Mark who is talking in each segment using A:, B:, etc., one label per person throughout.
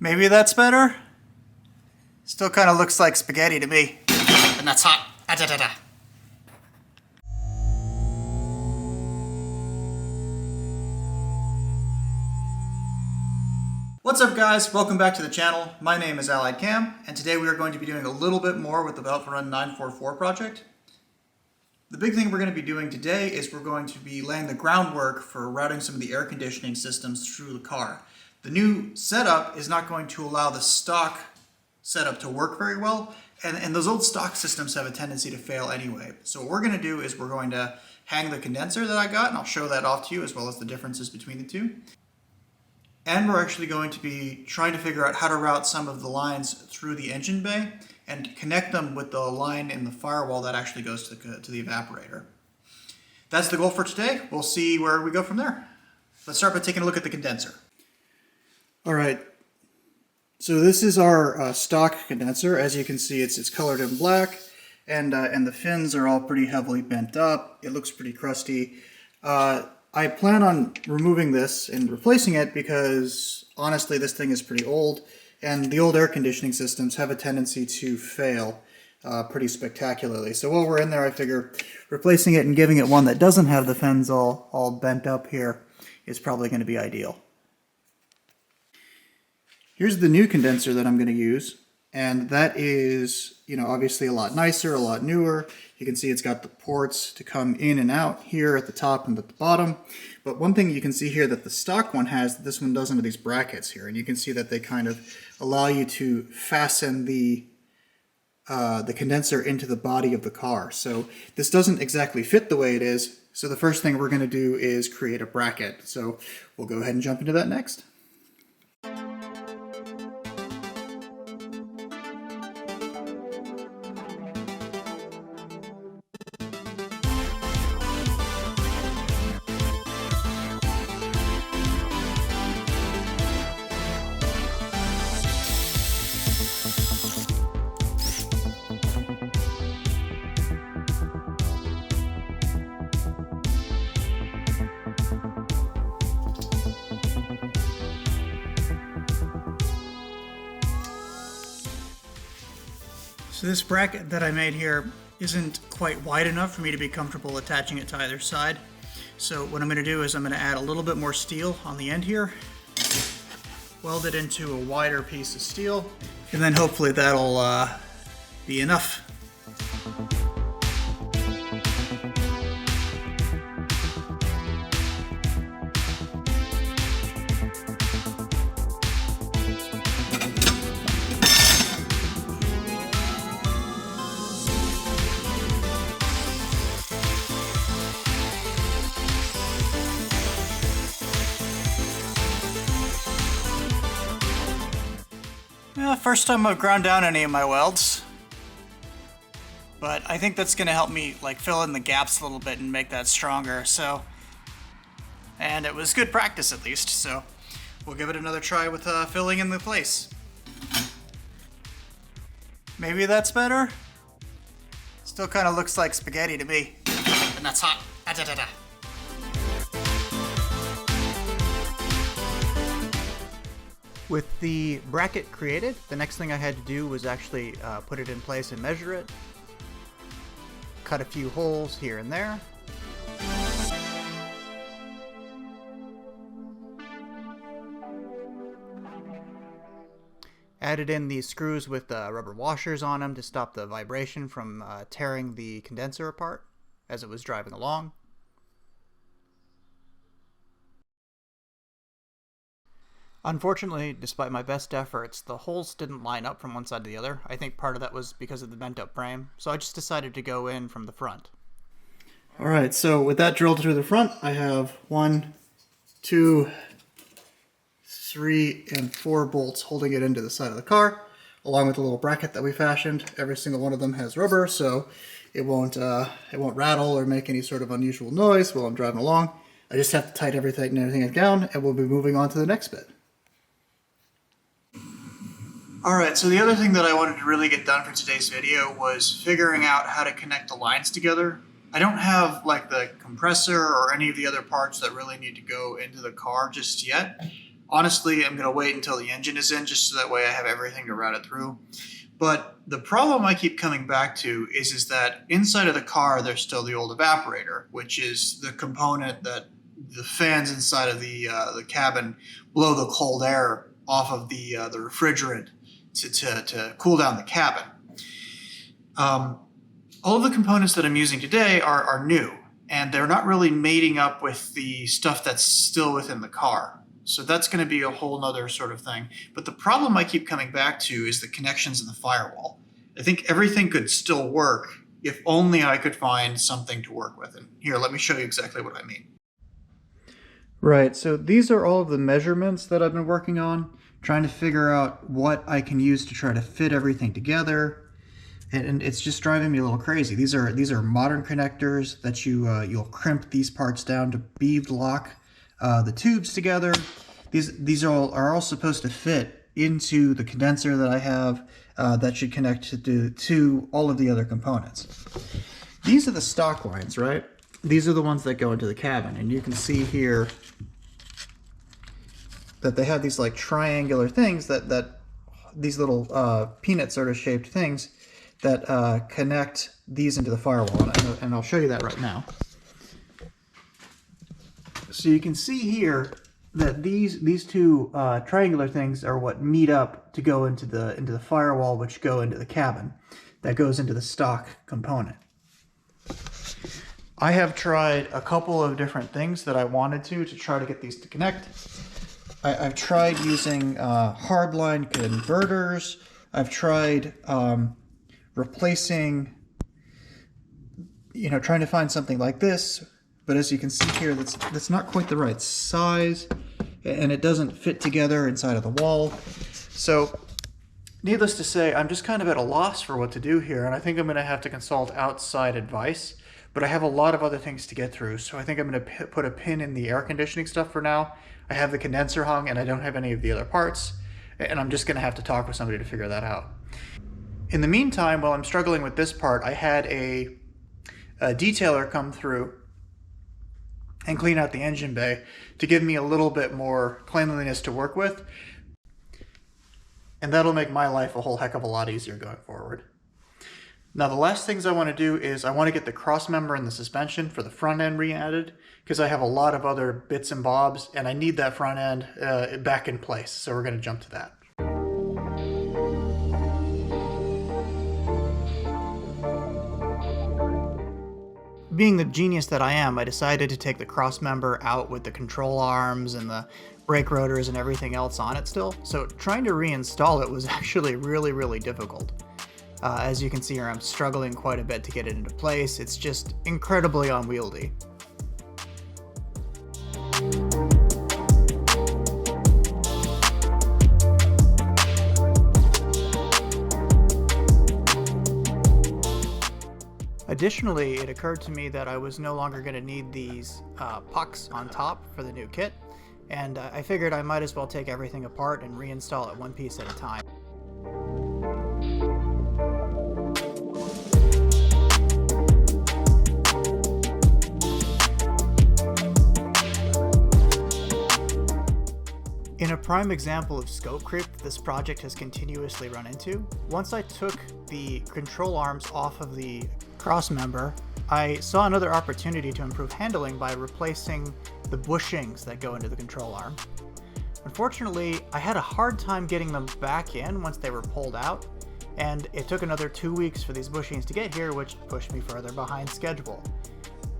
A: Maybe that's better? Still kind of looks like spaghetti to me. And that's hot. Ah, da, da, da. What's up guys, welcome back to the channel. My name is Allied Cam, and today we are going to be doing a little bit more with the Belt for Run 944 project. The big thing we're going to be doing today is we're going to be laying the groundwork for routing some of the air conditioning systems through the car. The new setup is not going to allow the stock setup to work very well, and those old stock systems have a tendency to fail anyway. So what we're going to do is we're going to hang the condenser that I got, and I'll show that off to you as well as the differences between the two. And we're actually going to be trying to figure out how to route some of the lines through the engine bay and connect them with the line in the firewall that actually goes to the evaporator. That's the goal for today. We'll see where we go from there. Let's start by taking a look at the condenser. All right, so this is our stock condenser. As you can see, it's colored in black, and the fins are all pretty heavily bent up. It looks pretty crusty. I plan on removing this and replacing it because, honestly, this thing is pretty old, and the old air conditioning systems have a tendency to fail pretty spectacularly. So while we're in there, I figure replacing it and giving it one that doesn't have the fins all bent up here is probably going to be ideal. Here's the new condenser that I'm going to use, and that is, obviously a lot nicer, a lot newer. You can see it's got the ports to come in and out here at the top and at the bottom. But one thing you can see here that the stock one has, that this one doesn't, are these brackets here. And you can see that they kind of allow you to fasten the condenser into the body of the car. So this doesn't exactly fit the way it is. So the first thing we're going to do is create a bracket. So we'll go ahead and jump into that next. So this bracket that I made here isn't quite wide enough for me to be comfortable attaching it to either side. So what I'm going to do is I'm going to add a little bit more steel on the end here, weld it into a wider piece of steel, and then hopefully that'll be enough. First time I've ground down any of my welds, but I think that's going to help me fill in the gaps a little bit and make that stronger. And it was good practice at least, so we'll give it another try with filling in the place. Maybe that's better? Still kind of looks like spaghetti to me. And that's hot. Ah, da, da, da. With the bracket created, the next thing I had to do was actually put it in place and measure it. Cut a few holes here and there. Added in these screws with rubber washers on them to stop the vibration from tearing the condenser apart as it was driving along. Unfortunately, despite my best efforts, the holes didn't line up from one side to the other. I think part of that was because of the bent up frame, so I just decided to go in from the front. Alright, so with that drilled through the front, I have 1, 2, 3, and 4 bolts holding it into the side of the car, along with a little bracket that we fashioned. Every single one of them has rubber, so it won't rattle or make any sort of unusual noise while I'm driving along. I just have to tighten everything down, and we'll be moving on to the next bit. Alright, so the other thing that I wanted to really get done for today's video was figuring out how to connect the lines together. I don't have like the compressor or any of the other parts that really need to go into the car just yet. Honestly, I'm going to wait until the engine is in just so that way I have everything to route it through. But the problem I keep coming back to is that inside of the car, there's still the old evaporator, which is the component that the fans inside of the cabin blow the cold air off of the refrigerant to cool down the cabin. All of the components that I'm using today are new, and they're not really mating up with the stuff that's still within the car. So that's going to be a whole nother sort of thing. But the problem I keep coming back to is the connections in the firewall. I think everything could still work if only I could find something to work with. And here, let me show you exactly what I mean. Right, so these are all of the measurements that I've been working on, trying to figure out what I can use to try to fit everything together. And it's just driving me a little crazy. These are modern connectors that you'll crimp these parts down to bead lock the tubes together. These are all supposed to fit into the condenser that I have that should connect to all of the other components. These are the stock lines, right? These are the ones that go into the cabin, and you can see here that they have these like triangular things that these little peanut sort of shaped things that connect these into the firewall, and I'll show you that right now. So you can see here that these two triangular things are what meet up to go into the firewall, which go into the cabin. That goes into the stock component. I have tried a couple of different things that I wanted to try to get these to connect. I've tried using hardline converters. I've tried replacing, trying to find something like this, but as you can see here, that's not quite the right size, and it doesn't fit together inside of the wall. So needless to say, I'm just kind of at a loss for what to do here, and I think I'm going to have to consult outside advice, but I have a lot of other things to get through, so I think I'm going to put a pin in the air conditioning stuff for now. I have the condenser hung, and I don't have any of the other parts, and I'm just going to have to talk with somebody to figure that out. In the meantime, while I'm struggling with this part, I had a detailer come through and clean out the engine bay to give me a little bit more cleanliness to work with. And that'll make my life a whole heck of a lot easier going forward. Now, the last things I want to do is I want to get the cross member and the suspension for the front end re-added, because I have a lot of other bits and bobs, and I need that front end back in place. So we're going to jump to that. Being the genius that I am, I decided to take the cross member out with the control arms and the brake rotors and everything else on it still. So trying to reinstall it was actually really, really difficult. As you can see here, I'm struggling quite a bit to get it into place. It's just incredibly unwieldy. Additionally, it occurred to me that I was no longer going to need these pucks on top for the new kit, and I figured I might as well take everything apart and reinstall it one piece at a time. In a prime example of scope creep this project has continuously run into, once I took the control arms off of the cross member, I saw another opportunity to improve handling by replacing the bushings that go into the control arm. Unfortunately, I had a hard time getting them back in once they were pulled out, and it took another 2 weeks for these bushings to get here, which pushed me further behind schedule.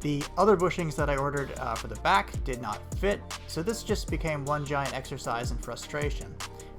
A: The other bushings that I ordered for the back did not fit, so this just became one giant exercise in frustration.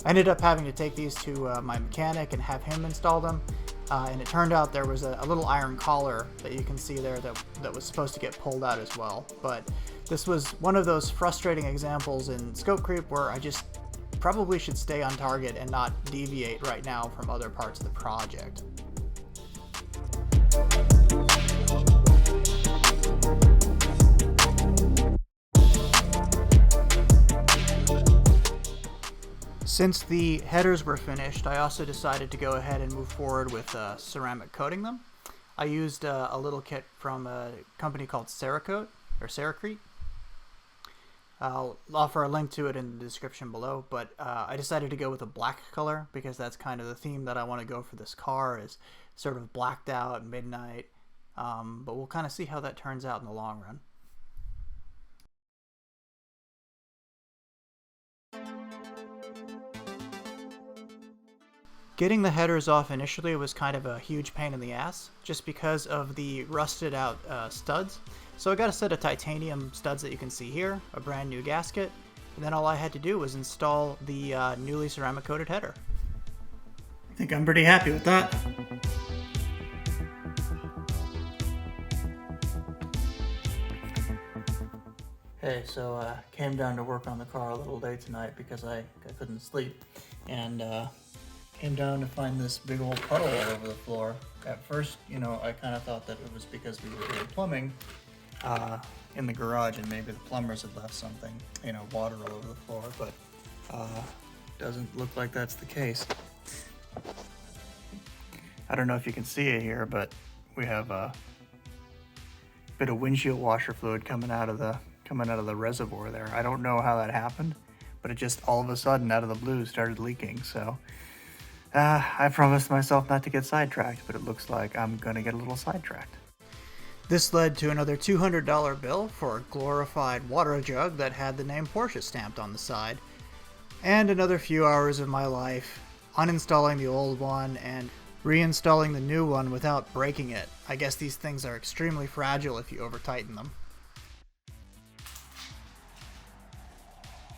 A: I ended up having to take these to my mechanic and have him install them, and it turned out there was a little iron collar that you can see there that was supposed to get pulled out as well. But this was one of those frustrating examples in scope creep where I just probably should stay on target and not deviate right now from other parts of the project. Since the headers were finished, I also decided to go ahead and move forward with ceramic coating them. I used a little kit from a company called Cerakote, or Cerakote.
B: I'll offer a link to it in the description below, but I decided to go with a black color because that's kind of the theme that I want to go for this car, is sort of blacked out, midnight, but we'll kind of see how that turns out in the long run. Getting the headers off initially was kind of a huge pain in the ass, just because of the rusted out studs. So I got a set of titanium studs that you can see here, a brand new gasket, and then all I had to do was install the newly ceramic coated header.
A: I think I'm pretty happy with that. Hey, so came down to work on the car a little late tonight because I couldn't sleep, and came down to find this big old puddle all over the floor. At first, I kind of thought that it was because we were doing plumbing in the garage, and maybe the plumbers had left something, water all over the floor, but doesn't look like that's the case. I don't know if you can see it here, but we have a bit of windshield washer fluid coming out of the reservoir there. I don't know how that happened, but it just all of a sudden out of the blue started leaking. So I promised myself not to get sidetracked, but it looks like I'm gonna get a little sidetracked.
B: This led to another $200 bill for a glorified water jug that had the name Porsche stamped on the side, and another few hours of my life uninstalling the old one and reinstalling the new one without breaking it. I guess these things are extremely fragile if you over-tighten them.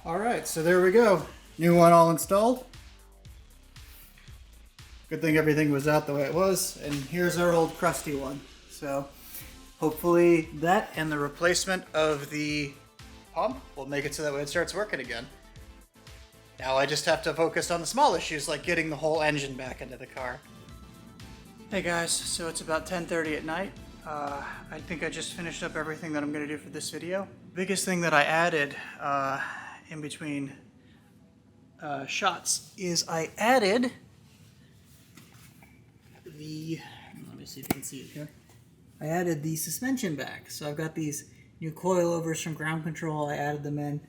A: Alright, so there we go. New one all installed. Good thing everything was out the way it was, and here's our old crusty one. So hopefully that and the replacement of the pump will make it so that way it starts working again. Now I just have to focus on the small issues, like getting the whole engine back into the car. Hey guys, so it's about 10:30 at night. I think I just finished up everything that I'm going to do for this video. Biggest thing that I added in between shots is I added let me see if you can see it here. I added the suspension back. So I've got these new coilovers from ground control. I added them in.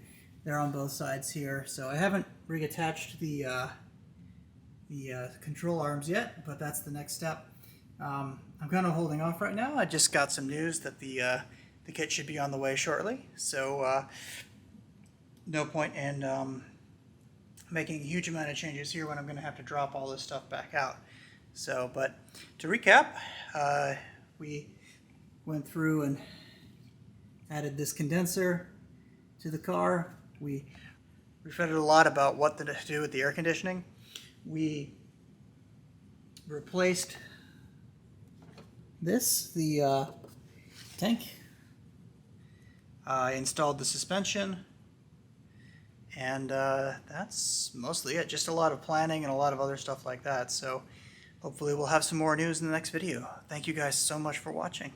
A: They're on both sides here. So I haven't reattached the control arms yet, but that's the next step. I'm kind of holding off right now. I just got some news that the kit should be on the way shortly. So no point in making a huge amount of changes here when I'm going to have to drop all this stuff back out. So, but to recap, we went through and added this condenser to the car. We refretted a lot about what to do with the air conditioning. We replaced the tank. I installed the suspension. And that's mostly it. Just a lot of planning and a lot of other stuff like that. So hopefully we'll have some more news in the next video. Thank you guys so much for watching.